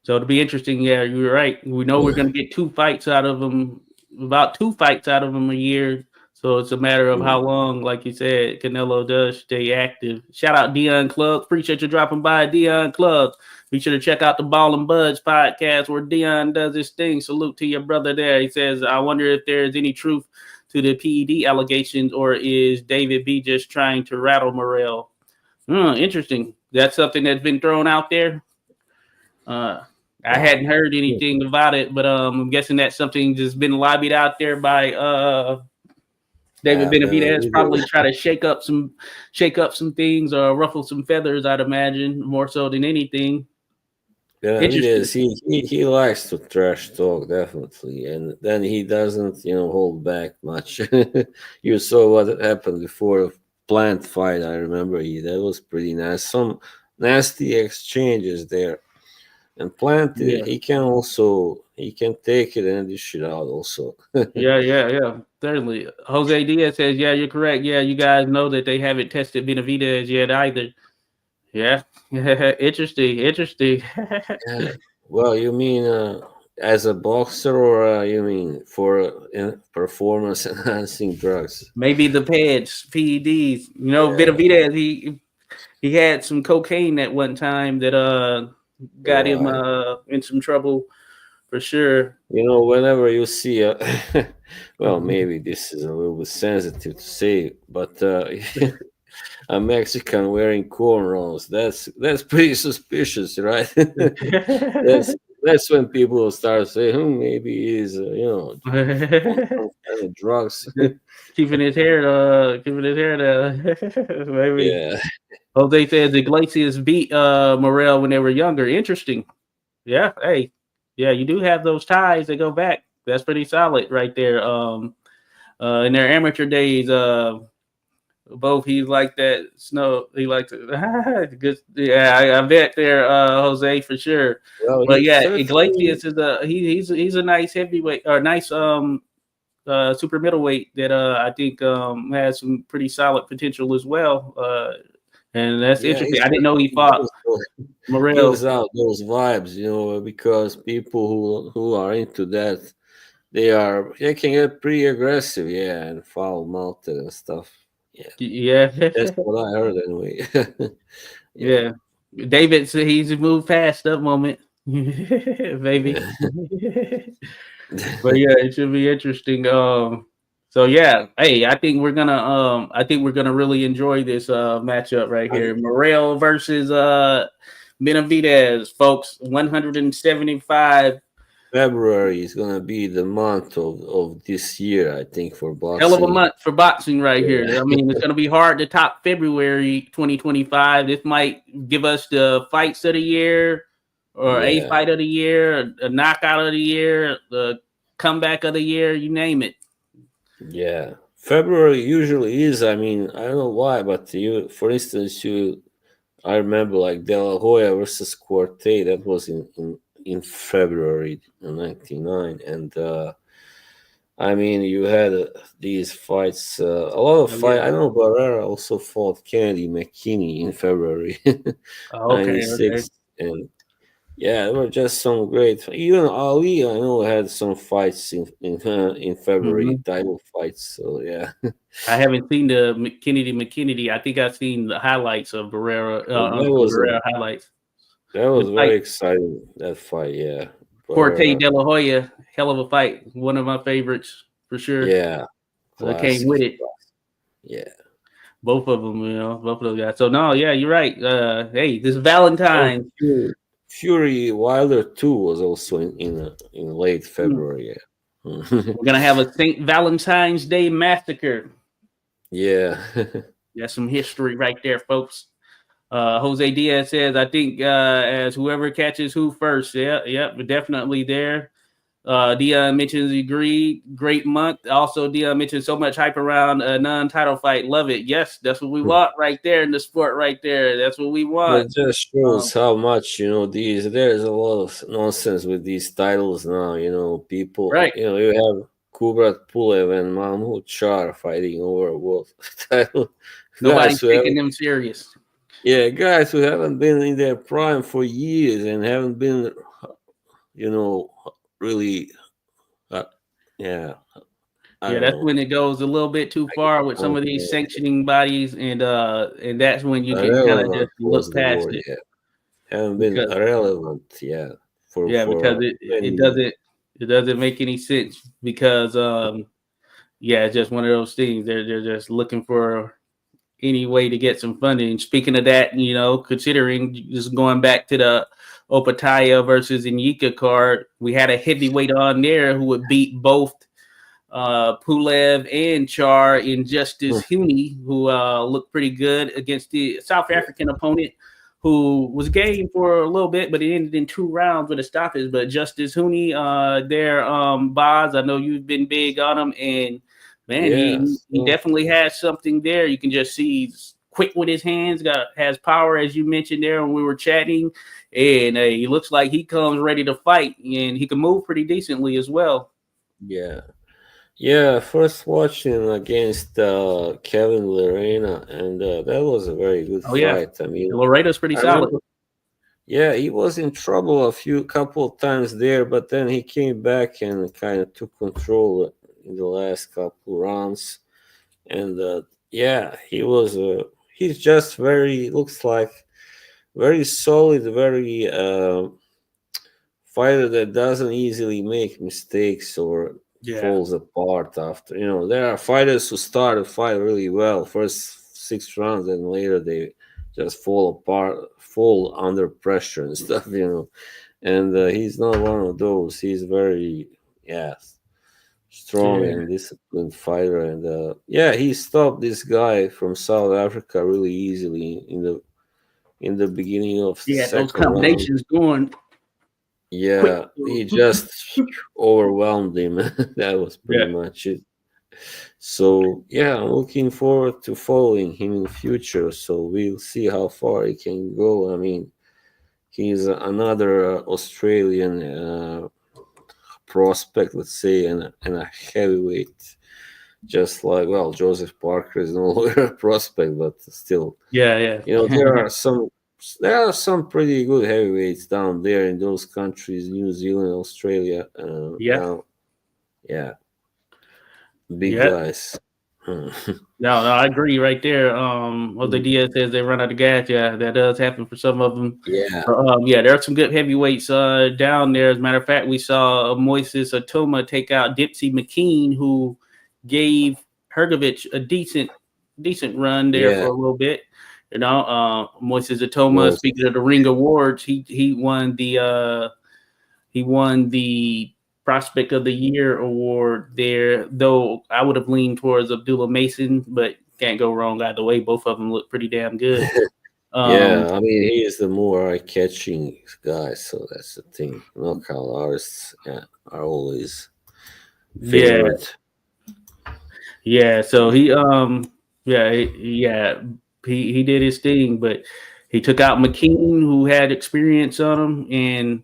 B: So it'll be interesting. Yeah, you're right. We know we're gonna get 2 fights out of him, about 2 fights out of him a year. So it's a matter of how
A: Mm.
B: long, like you said, Canelo does stay active. Shout out Dion Club. Appreciate you dropping by, Dion Club. Be sure to check out the Ball and Buds podcast where Dion does his thing. Salute to your brother there. He says, I wonder if there's any truth to the PED allegations, or is David B just trying to rattle Morrell? Interesting. That's something that's been thrown out there. I hadn't heard anything about it, but I'm guessing that's something just been lobbied out there by David Benavidez. Probably try to shake up some things or ruffle some feathers. I'd imagine more so than anything.
A: Benavidez, he likes to trash talk definitely, and then he doesn't hold back much. You saw what happened before a Plant fight. I remember that was pretty nice. Some nasty exchanges there. And Plant,
B: Yeah.
A: he can take it and dish it out also.
B: Yeah. Certainly. Jose Diaz says, yeah, you're correct. Yeah, you guys know that they haven't tested Benavidez yet either. Yeah. Interesting.
A: Yeah. Well, you mean as a boxer, or you mean for performance enhancing drugs?
B: Maybe the PEDs.
A: Yeah.
B: Benavidez, he had some cocaine at one time that got him
A: Right.
B: in some trouble for sure.
A: Whenever you see well, maybe this is a little bit sensitive to say, but a Mexican wearing cornrows, that's pretty suspicious, right? That's when people start saying, maybe he's on some kind of drugs.
B: keeping his hair down. Maybe.
A: Yeah.
B: Jose says Iglesias beat Morel when they were younger. Interesting. Yeah. Hey. Yeah, you do have those ties that go back. That's pretty solid right there. In their amateur days, both he's like that snow. He likes it. Good. Yeah, I bet there, Jose, for sure.
A: Well,
B: But
A: he
B: yeah,
A: certainly.
B: Iglesias is he's a nice heavyweight or nice super middleweight that I think has some pretty solid potential as well. And that's
A: Yeah, he
B: interesting. I didn't know he fought
A: gives
B: Morel.
A: out those vibes, because people who are into that, they can get pretty aggressive, yeah, and foul mouthed and stuff. Yeah,
B: Yeah,
A: that's what I heard anyway. Yeah.
B: yeah. David said he's moved past that moment, baby. But yeah, it should be interesting. So yeah, hey, I think we're gonna really enjoy this matchup right
A: And
B: here. Morel versus Benavidez, folks. 175.
A: February is gonna be the month of this year, I think, for
B: Hell of a
A: boxing.
B: month for boxing right here.
A: Yeah.
B: I mean, it's gonna be hard to top February 2025. This might give us the fights of the year, or a
A: Yeah.
B: fight of the year, a knockout of the year, the comeback of the year, you name it.
A: Yeah. February usually is. I mean, I don't know why, but for instance, I remember like De La Hoya versus Corte. That was in February '99, and I mean, you had these fights. A lot of
B: Oh,
A: fight.
B: yeah.
A: I know Barrera also fought Kennedy McKinney in February
B: Oh, okay.
A: '96, and yeah, there were just some great. Even Ali, I know, had some fights in February,
B: Hmm.
A: title fights. So yeah,
B: I haven't seen the McKinney. I think I've seen the highlights of Barrera,
A: that
B: some
A: was
B: Barrera highlights. Good
A: very
B: fight.
A: exciting. That fight, yeah,
B: Corte
A: Barrera,
B: De La Hoya, hell of a fight. One of my favorites for sure.
A: yeah,
B: I came
A: classic,
B: with it.
A: yeah.
B: Both of them, both of those guys. So no, yeah, you're right. Hey, this
A: Oh,
B: Valentine.
A: Fury Wilder 2 was also in late February. Yeah.
B: We're gonna have a St. Valentine's Day massacre.
A: Yeah.
B: That's some history right there, folks. Jose Diaz says, I think as whoever catches who first. Yeah, but definitely there. Dion mentions agreed. Great month. Also, Dion mentioned so much hype around a non-title fight. Love it. Yes, that's what we want right there in the sport right there. That's what we want.
A: It just shows how much there's a lot of nonsense with these titles now. People.
B: Right.
A: You have Kubrat Pulev and Mahmoud Shah fighting over a world title.
B: Nobody's
A: Guys who
B: taking
A: haven't,
B: them serious.
A: yeah, guys who haven't been in their prime for years and haven't been, you know, really, yeah, I
B: Yeah,
A: don't
B: that's
A: know.
B: when it goes a little bit too far with some of these sanctioning bodies, and that's when you can kind of
A: Irrelevant
B: just
A: was
B: look
A: the
B: past
A: word.
B: it
A: Yeah, haven't been
B: because
A: irrelevant. Yeah,
B: because
A: for many
B: it
A: years.
B: doesn't make any sense because yeah, it's just one of those things. They're just looking for any way to get some funding. Speaking of that, considering just going back to the Opetaia versus Nyika card, we had a heavyweight on there who would beat both Pulev and Char in
A: Hmm.
B: Justice Huni, who looked pretty good against the South
A: Yeah,
B: African opponent, who was game for a little bit, but it ended in 2 rounds with a stoppage. But Justice Huni, there, Boz, I know you've been big on him, and man,
A: yeah.
B: he
A: So,
B: definitely has something there. You can just see he's quick with his hands, has power, as you mentioned there when we were chatting, and he looks like he comes ready to fight, and he can move pretty decently as well.
A: yeah. Yeah, first watching against Kevin Lorena, and that was a very good
B: Oh yeah,
A: fight. I mean,
B: Laredo's pretty
A: I
B: solid.
A: remember, yeah, he was in trouble couple of times there, but then he came back and kind of took control in the last couple rounds. And yeah, he's just very looks like very solid, very fighter that doesn't easily make mistakes or
B: Yeah,
A: falls apart after. There are fighters who start a fight really well, first 6 rounds, and later they just fall apart, fall under pressure and stuff. And he's not one of those. He's very, yeah, strong
B: yeah,
A: and disciplined fighter. And yeah, he stopped this guy from South Africa really easily in the beginning of the
B: yeah. Those
A: second round.
B: combinations going quick.
A: Yeah, he just overwhelmed him. That was pretty
B: Yeah,
A: much it. So yeah, I'm looking forward to following him in the future. So we'll see how far he can go. I mean, he's another Australian prospect, let's say, and a heavyweight. Just like, well, Joseph Parker is no longer a prospect, but still,
B: yeah,
A: there
B: yeah,
A: are some pretty good heavyweights down there in those countries, New Zealand, Australia.
B: yeah,
A: Now, yeah, big
B: yeah.
A: guys. Hmm.
B: No, I agree right there. Jose Diaz says they run out of gas. Yeah, that does happen for some of them.
A: Yeah,
B: Yeah, there are some good heavyweights down there. As a matter of fact, we saw Moises Atoma take out Dipsy McKean, who gave Hergovich a decent run there for
A: yeah,
B: a little bit. Moises Atoma.
A: most,
B: Speaking of the Ring Awards, he won the Prospect of the Year award there, though I would have leaned towards Abdullah Mason, but can't go wrong either way. Both of them look pretty damn good. Um,
A: yeah. I mean, he is the more eye-catching guy, so that's the thing. Knockout artists, yeah, are always
B: yeah,
A: favorite.
B: yeah. So yeah, he did his thing, but he took out McKean, who had experience on him, and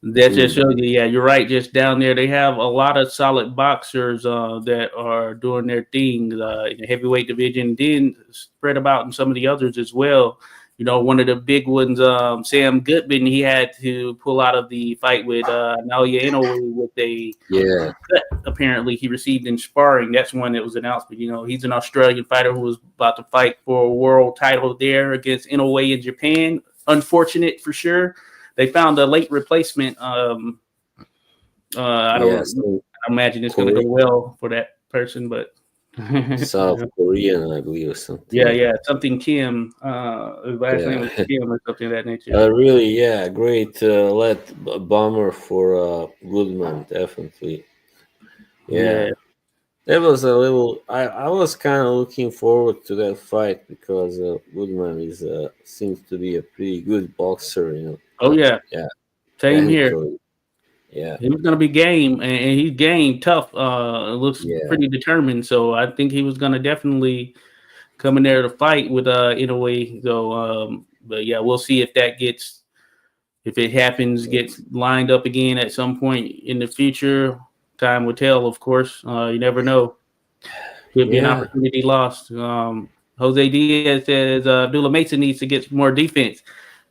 B: that just
A: Mm,
B: shows you, yeah, you're right. Just down there, they have a lot of solid boxers that are doing their thing in the heavyweight division, then spread about in some of the others as well. One of the big ones, Sam Goodman, he had to pull out of the fight with Naoya Inoue with a
A: yeah,
B: cut. Apparently, he received in sparring. That's one that was announced. But he's an Australian fighter who was about to fight for a world title there against Inoue in Japan. Unfortunate for sure. They found a late replacement. I
A: yeah.
B: don't
A: So
B: imagine it's going to
A: Korea,
B: go well for that person, but
A: South Korean, I believe, or something
B: yeah,
A: like
B: yeah,
A: that.
B: something Kim. His last name was
A: Yeah.
B: Kim or something of that nature.
A: Really, yeah, great. Bummer for Goodman, definitely.
B: Yeah,
A: Yeah, that was a little. I was kind of looking forward to that fight because Goodman seems to be a pretty good boxer.
B: oh yeah,
A: Yeah,
B: same here.
A: technically. Yeah,
B: He was going to be game, and he's game tough. Looks
A: yeah,
B: pretty determined. So I think he was going to definitely come in there to fight with in a way. So, but yeah, we'll see if it happens, gets lined up again at some point in the future. Time will tell, of course. You never know. Could be an
A: yeah.
B: opportunity lost. Jose Diaz says Abdullah Mason needs to get more defense.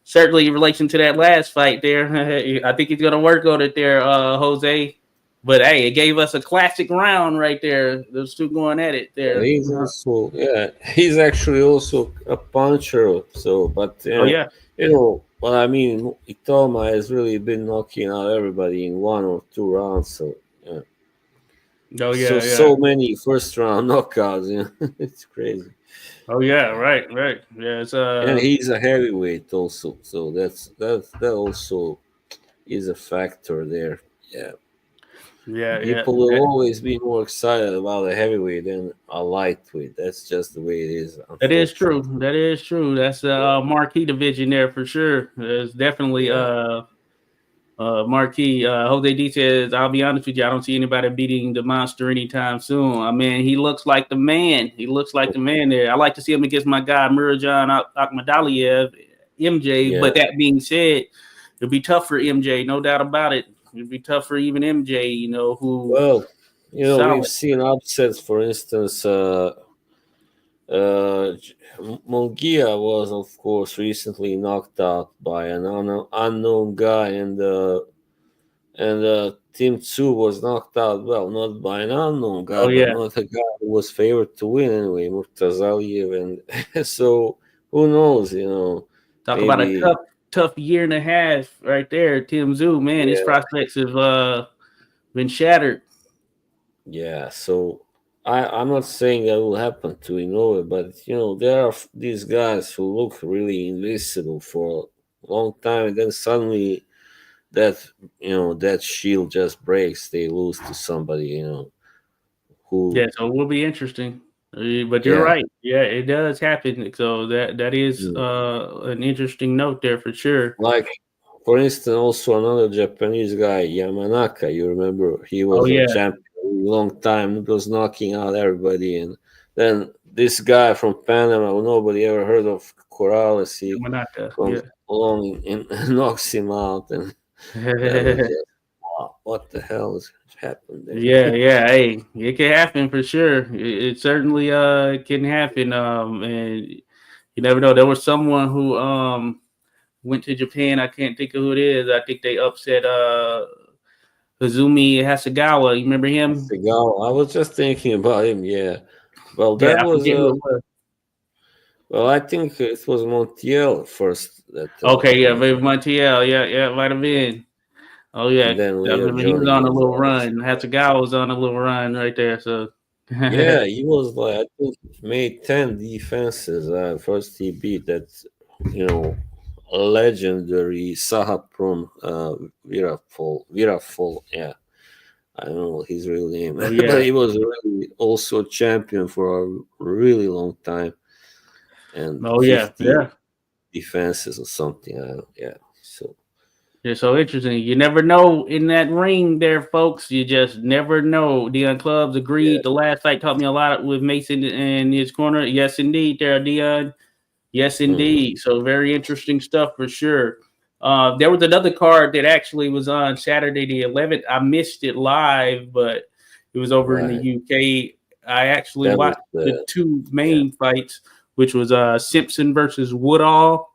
B: Certainly, in relation to that last fight there, I think he's going to work on it there, Jose. But hey, it gave us a classic round right there. Those two going at it
A: Yeah,
B: there.
A: he's actually also a puncher. So, but
B: Oh yeah.
A: well, I mean, Itoma has really been knocking out everybody in 1 or 2 rounds. So, yeah.
B: Oh
A: So
B: yeah, yeah.
A: so many first round knockouts. It's crazy.
B: Oh yeah, right, right. Yeah, it's
A: And he's a heavyweight also, so that also is a factor there. Yeah,
B: yeah, yeah.
A: people will always be more excited about a heavyweight than a lightweight. That's just the way it is,
B: That is true.
A: unfortunately.
B: That is true. That's the marquee division there for sure. It's definitely
A: Yeah,
B: marquee. Jose D says, "I'll be honest with you. I don't see anybody beating the monster anytime soon. I mean, he looks like the man. He looks like the man there. I like to see him against my guy Murajan Akhmadaliev, MJ.
A: yeah.
B: But that being said, it'll be tough for MJ, no doubt about it. It'll be tough for even MJ. You know who
A: Well, we've
B: solid.
A: seen upsets. For instance, Munguia was, of course, recently knocked out by an unknown guy, and Team 2 was knocked out, well, not by an unknown guy,
B: Oh
A: but
B: yeah,
A: not a guy who was favored to win anyway, Murtazaliev. And so who knows,
B: talk about a
A: maybe,
B: tough year and a half right there. Tim Zoo, man, his
A: yeah,
B: prospects have been shattered.
A: yeah. So I'm not saying that will happen to Inoue, but, there are these guys who look really invincible for a long time, and then suddenly that, that shield just breaks, they lose to somebody, who,
B: Yeah, so it will be interesting. But you're
A: yeah.
B: right. Yeah, it does happen. So that is
A: Mm.
B: an interesting note there for sure.
A: Like, for instance, also another Japanese guy, Yamanaka. You remember he
B: Oh
A: was a
B: yeah,
A: champion a long time. He was knocking out everybody, and then this guy from Panama, who nobody ever heard of, Corrales, he
B: Yamanaka.
A: comes
B: Yeah.
A: along and knocks him out, and that was just wow. What the hell has happened
B: Yeah,
A: there?
B: yeah. Hey, it can happen for sure. It certainly can happen. And you never know. There was someone who went to Japan. I can't think of who it is. I think they upset Hazumi Hasegawa. You remember him?
A: Seagal. I was just thinking about him. Yeah. Well,
B: Yeah,
A: that
B: I
A: was
B: forget who it was.
A: well. I think it was Montiel first that
B: Okay, yeah, Viv Montiel. Yeah, yeah, might have been. Oh yeah,
A: and then
B: I
A: later
B: remember he was
A: Johnny
B: on a little
A: Gonzalez.
B: run. Hasegawa was on a little run right there. So
A: Yeah, he was like, I think he made 10 defenses. First he beat that, you know, legendary Sahaprom Virafol. Yeah, I don't know his real name,
B: oh
A: but
B: yeah,
A: he was really also champion for a really long time and
B: oh yeah,
A: 50
B: yeah.
A: defenses or something. Yeah, so
B: Yeah, so interesting. You never know in that ring there, folks. You just never know. Dion Clubs
A: yeah.
B: agreed. The last fight taught me a lot with Mason in his corner. Yes, indeed, there, Dion. Yes,
A: Mhm.
B: indeed. So very interesting stuff for sure. There was another card that actually was on Saturday the 11th. I missed it live, but it was over in the
A: Right.
B: UK. I actually
A: That was
B: watched the
A: the
B: two
A: yeah,
B: main fights, which was Simpson versus Woodall.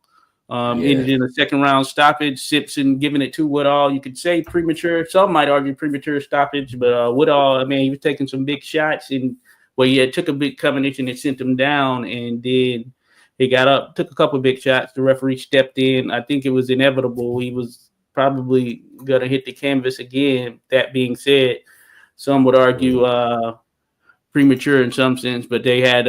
A: yeah,
B: Ended in a second round stoppage. Simpson giving it to Woodall. You could say premature. Some might argue premature stoppage, but Woodall, I mean, he was taking some big shots and well, yeah, took a big combination and sent him down, and then he got up, took a couple of big shots. The referee stepped in. I think it was inevitable. He was probably gonna hit the canvas again. That being said, some would argue
A: mhm,
B: premature in some sense, but they had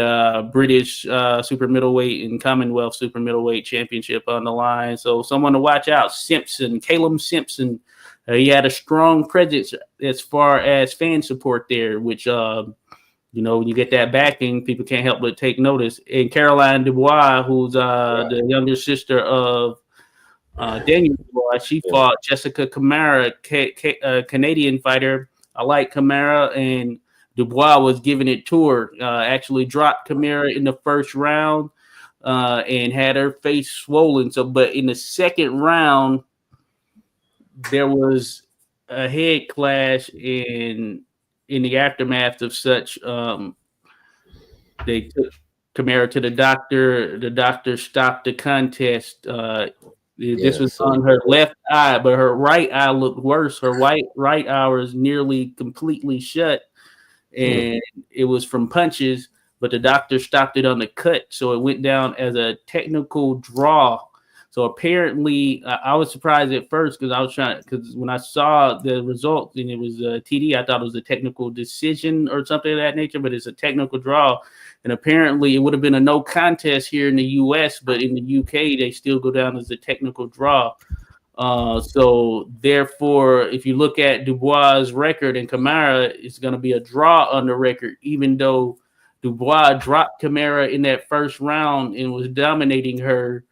B: British super middleweight and Commonwealth super middleweight championship on the line. So someone to watch out. Simpson, Caleb Simpson. He had a strong presence as far as fan support there, which when you get that backing, people can't help but take notice. And Caroline Dubois, who's
A: right,
B: the younger sister of Daniel Dubois, she
A: yeah,
B: fought Jessica Camara, Canadian fighter. I like Camara, and Dubois was giving it to her. Actually dropped Camara in the first round and had her face swollen. So, but in the second round, there was a head clash in the aftermath of such. They took Camara to the doctor. The doctor stopped the contest. This was on her left eye, but her right eye looked worse. Her right eye was nearly completely shut, and it was from punches. But the doctor stopped it on the cut, so it went down as a technical draw. So apparently, I was surprised at first because when I saw the result and it was TD, I thought it was a technical decision or something of that nature, but it's a technical draw. And apparently, it would have been a no contest here in the U.S., but in the U.K., they still go down as a technical draw. So therefore, if you look at Dubois' record and Camara, it's going to be a draw on the record, even though Dubois dropped Camara in that first round and was dominating her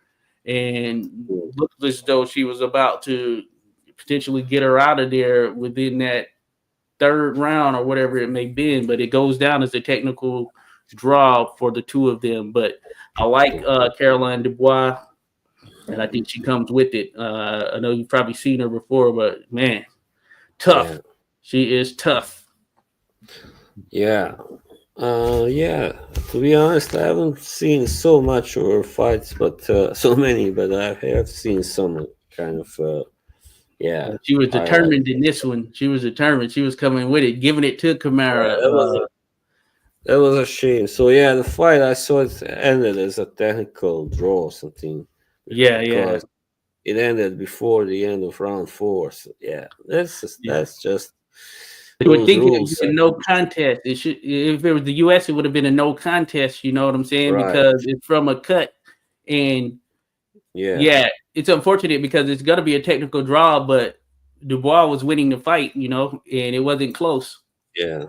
B: and looked as though she was about to potentially get her out of there within that third round or whatever it may be. But it goes down as a technical draw for the two of them. But I like Caroline Dubois, and I think she comes with it. I know you've probably seen her before, but man, tough. Yeah. She is tough.
A: Yeah. Yeah, to be honest, I haven't seen so much of her fights, but so many, but I have seen some kind of, yeah.
B: She was determined in this one. She was determined. She was coming with it, giving it to Camara.
A: That was a shame. So, yeah, the fight, I saw it ended as a technical draw or something.
B: Yeah.
A: It ended before the end of round 4. So, yeah, that's just...
B: You would think it would be a no contest. It should, if it was the U.S., it would have been a no contest. You know what I'm saying? Right. Because it's from a cut, and yeah, it's unfortunate because it's gonna be a technical draw. But Dubois was winning the fight, you know, and it wasn't close.
A: Yeah,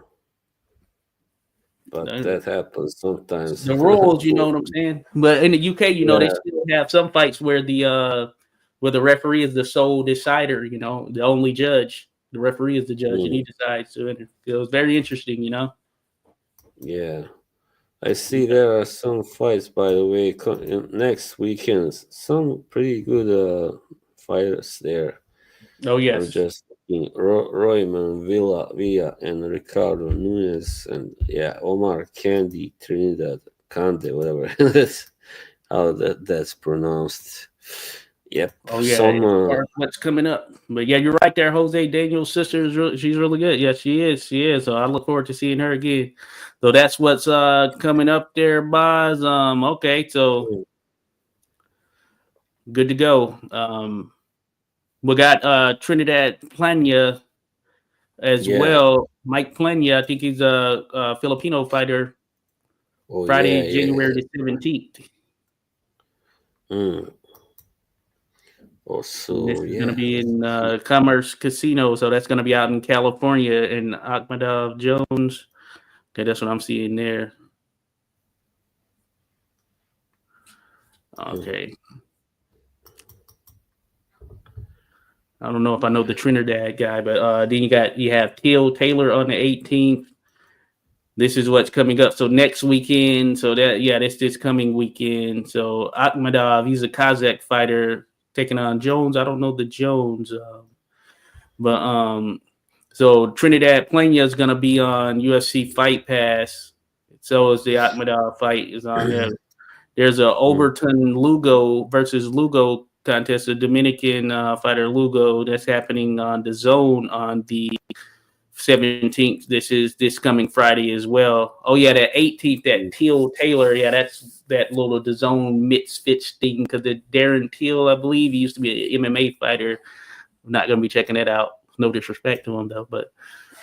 A: but that happens sometimes.
B: The rules, you know what I'm saying? But in the UK, you know, they still have some fights where the referee is the sole decider. You know, the only judge. The referee is the judge, and he decides to enter. It was very interesting, you know?
A: Yeah. I see there are some fights, by the way, next weekend. Some pretty good fighters there.
B: Oh, yes.
A: I'm just looking. Royman, Villa, and Ricardo Nunes, and Omar Candy, Trinidad, Cande, whatever. That's how that's pronounced. Yep.
B: Oh yeah. What's coming up? But yeah, you're right there. Jose Daniel's sister she's really good. Yeah, she is. So I look forward to seeing her again. So that's what's coming up there, boys. Okay, so good to go. We got Trinidad Plania as well. Mike Plania, I think he's a Filipino fighter. Friday, January the 17th.
A: Also,
B: this is going to be in Commerce Casino, so that's going to be out in California. And Akhmadov Jones, okay, that's what I'm seeing there. Okay, I don't know if I know the Trinidad guy, but then you have Teal Taylor on the 18th. This is what's coming up. So next weekend, that's this coming weekend. So Akhmadov, he's a Kazakh fighter. Taking on Jones. I don't know the Jones. So Trinidad Plania is going to be on UFC Fight Pass. So is the Akhmadov fight is on there. There's a Overton Lugo versus Lugo contest, a Dominican fighter Lugo that's happening on the Zone on the 17th. This is this coming Friday as well. Oh yeah, that 18th, that Teal Taylor. Yeah, that's that little the Zone misfits thing because the Darren Teal, I believe, he used to be an MMA fighter. I'm not gonna be checking that out. No disrespect to him though, but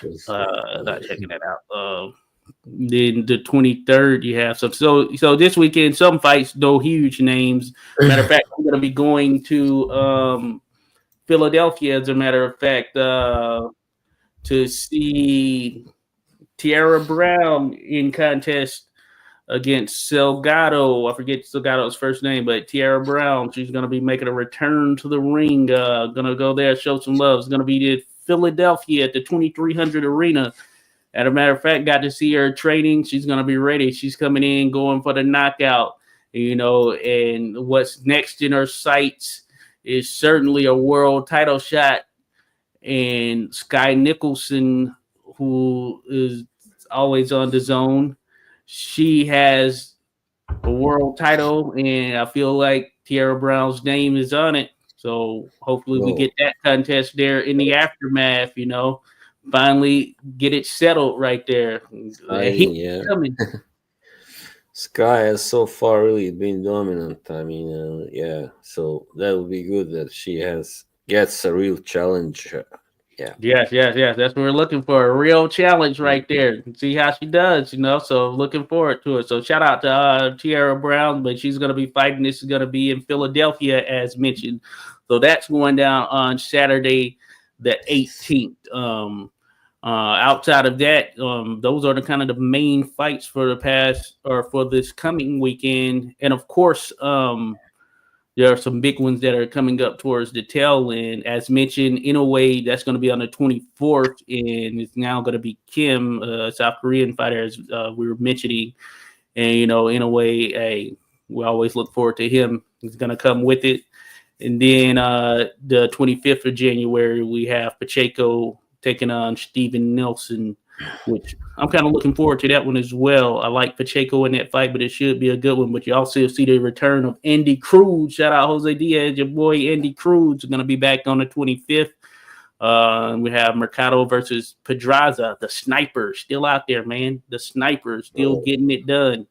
B: not checking that out. Then the 23rd, you have some. So this weekend, some fights, no huge names. Matter of fact, I'm gonna be going to Philadelphia. As a matter of fact. To see Tiara Brown in contest against Salgado. I forget Salgado's first name, but Tiara Brown. She's going to be making a return to the ring. Going to go there, show some love. It's going to be in Philadelphia at the 2300 Arena. As a matter of fact, got to see her training. She's going to be ready. She's coming in, going for the knockout. You know, and what's next in her sights is certainly a world title shot. And Sky Nicholson, who is always on the Zone, she has a world title, and I feel like Tiara Brown's name is on it. So hopefully we get that contest there in the aftermath. Finally get it settled right there.
A: Yeah.
B: Coming.
A: Sky has so far really been dominant. I mean, yeah. So that would be good that she gets a real challenge. Yeah.
B: Yes. That's what we're looking for. A real challenge right there. See how she does, So looking forward to it. So shout out to Tiara Brown, but she's going to be fighting. This is going to be in Philadelphia, as mentioned. So that's going down on Saturday, the 18th. Outside of that, those are the kind of the main fights for the past or for this coming weekend. And of course, there are some big ones that are coming up towards the tail end. As mentioned, in a way, that's going to be on the 24th, and it's now going to be Kim, South Korean fighter, as we were mentioning. And, in a way, we always look forward to him. He's going to come with it. And then the 25th of January, we have Pacheco taking on Steven Nelson, which I'm kind of looking forward to that one as well. I like Pacheco in that fight, but it should be a good one. But you also see the return of Andy Cruz. Shout out Jose Diaz, your boy Andy Cruz is going to be back on the 25th. We have Mercado versus Pedraza, the sniper, still out there, man. The sniper still getting it done.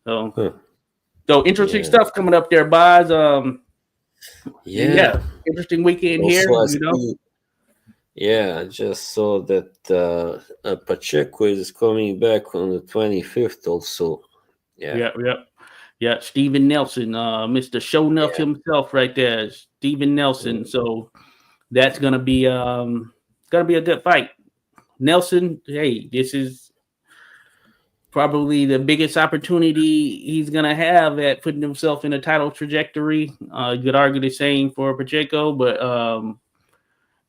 B: So interesting stuff coming up there, Boz. Yeah, interesting weekend
A: also, here. I just saw that Pacheco is coming back on the 25th also.
B: Yeah. Steven Nelson, Mr. Show Enough himself right there. Steven Nelson. So that's gonna be a good fight. Nelson, hey, this is probably the biggest opportunity he's gonna have at putting himself in a title trajectory. You could argue the same for Pacheco, but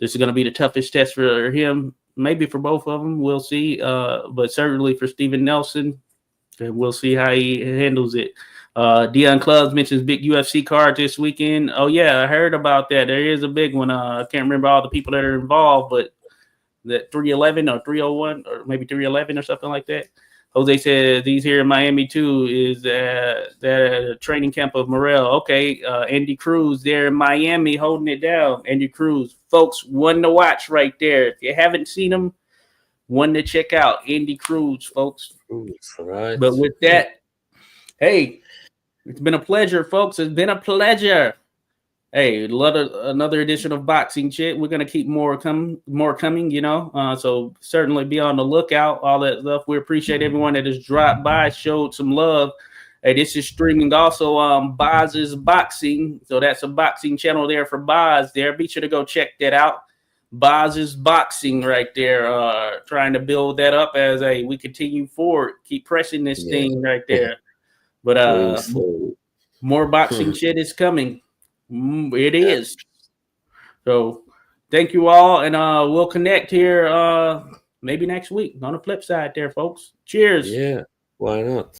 B: this is going to be the toughest test for him, maybe for both of them. We'll see. But certainly for Steven Nelson, and we'll see how he handles it. Dion Clubs mentions big UFC card this weekend. Oh, yeah, I heard about that. There is a big one. I can't remember all the people that are involved, but that 311 or 301 or maybe 311 or something like that. Jose says he's here in Miami too. Is the training camp of Morrell? Okay, Andy Cruz there in Miami holding it down. Andy Cruz, folks, one to watch right there. If you haven't seen him, one to check out. Andy Cruz, folks.
A: Right.
B: But with that, hey, it's been a pleasure, folks. It's been a pleasure. Hey, another edition of Boxing Chit. We're gonna keep more coming. So certainly be on the lookout. All that stuff. We appreciate everyone that has dropped by, showed some love. Hey, this is streaming also on Boz's Boxing. So that's a boxing channel there for Boz. There, be sure to go check that out. Boz's Boxing right there. Trying to build that up as we continue forward. Keep pressing this thing right there. But more Boxing Chit is coming. It is. So thank you all, and we'll connect here maybe next week on the flip side there, folks. Cheers.
A: Yeah, why not?